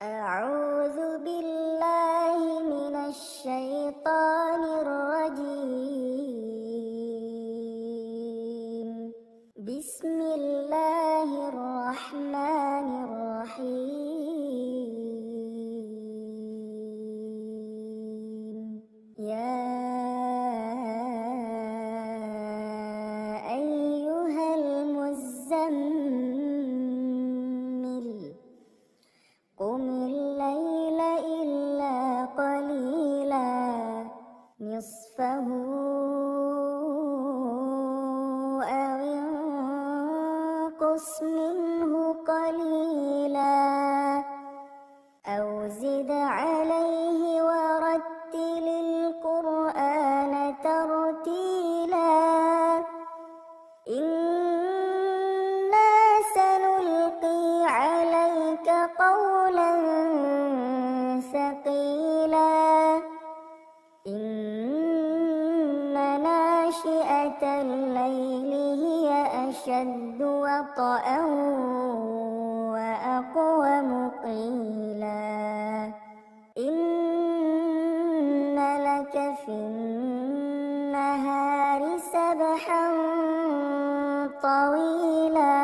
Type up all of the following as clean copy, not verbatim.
أعوذ بالله من الشيطان الرجيم. بسم الله الرحمن الرحيم. يا أيها المزمل قم الليل إلا قليلا نصفه أو انقص منه قليلا أو زد عليه ورتل القرآن ترتيلا إنا سنلقي عليك قولا ثقيلا إن ناشئة الليل هي أشد وطئا وأقوم قيلا إن لك في النهار سبحا طويلا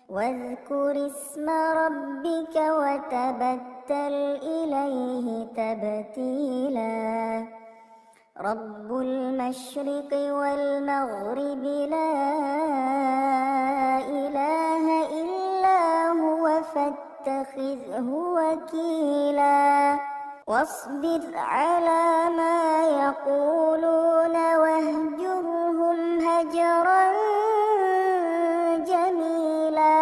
واذكر اسم ربك وتبتل إليه تبتيلا رب المشرق والمغرب لا إله إلا هو فاتخذه وكيلا واصبر على ما يقولون واهجرهم هجرا جميلا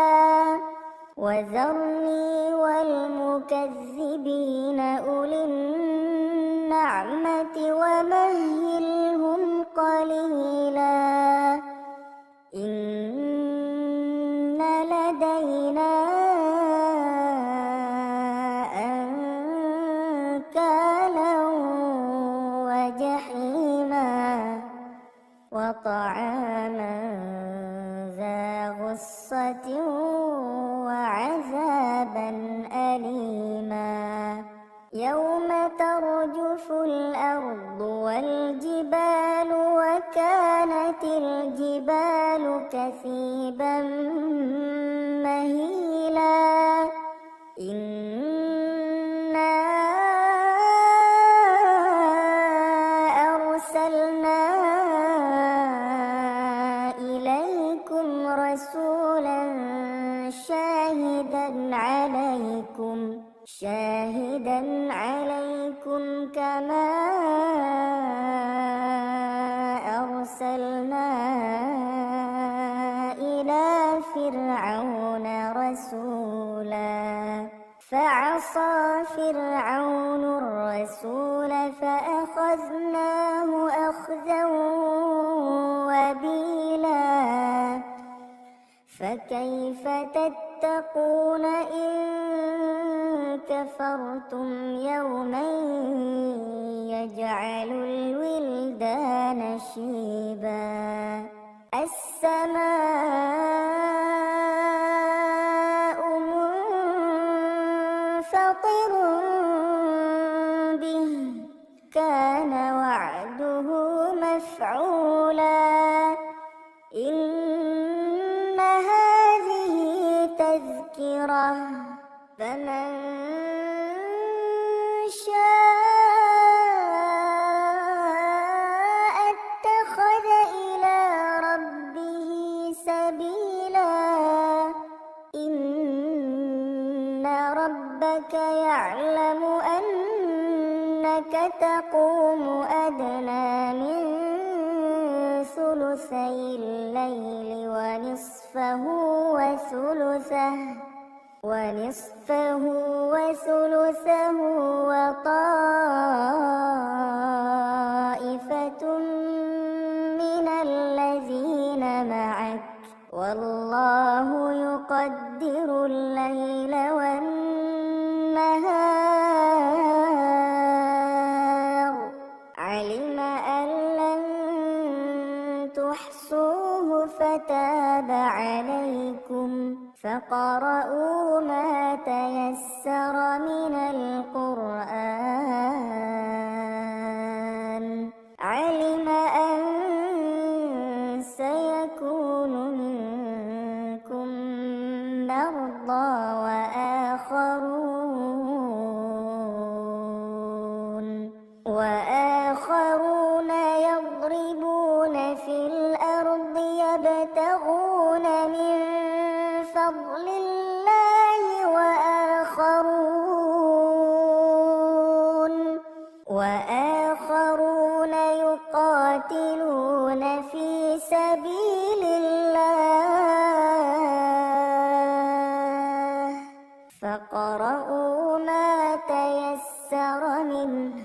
وذرني والمكذبين أولي النعمة ومهلهم قليلا إن لدينا أنكالا وجحيما وطعاما ذا غصة وعذابا أليما يوم ترجف الأرض والجبال وكانت الجبال كثيبا مهيلا إنا أرسلنا إليكم رسولا شاهدا عليكم كما أرسلنا إلى فرعون رسولا فعصى فرعون الرسول فأخذناه أخذا وبيلا فكيف تتقون إن كفرتم يوما يجعل الولدان شيبا السماء منفطر به كان وعده مفعولا إن هذه تذكرة فمن شاء اتخذ إلى ربه سبيلا إن ربك يعلم أنك تقوم أدنى من ثلثي الليل ونصفه وثلثه وطائفة من الذين معك والله يقدر الليل والنهار علم أن لن تحصوه فتاب عليكم فاقرؤوا ما تيسر من القرآن. علم أن سيكون منكم مرضى وآخرون يضربون في الأرض يبتغون من فضل الله وآخرون يقاتلون في سبيل الله. فاقرؤوا ما تيسر منه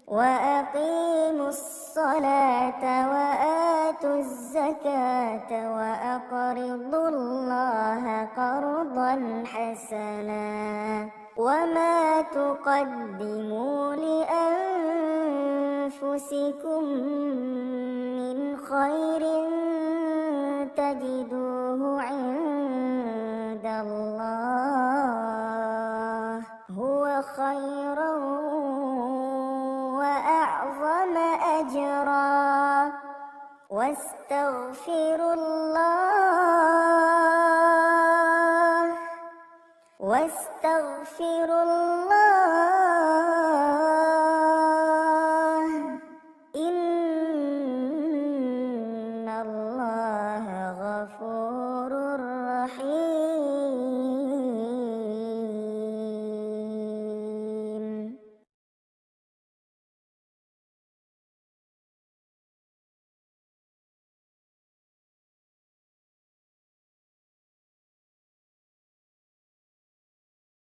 وأقيموا الصلاة وآتوا الزكاة وأقرضوا الله قرضا حسنا. وما تقدموا لأنفسكم من خير تجدوه عند الله هو خيرا وأعظم أجرا. واستغفروا الله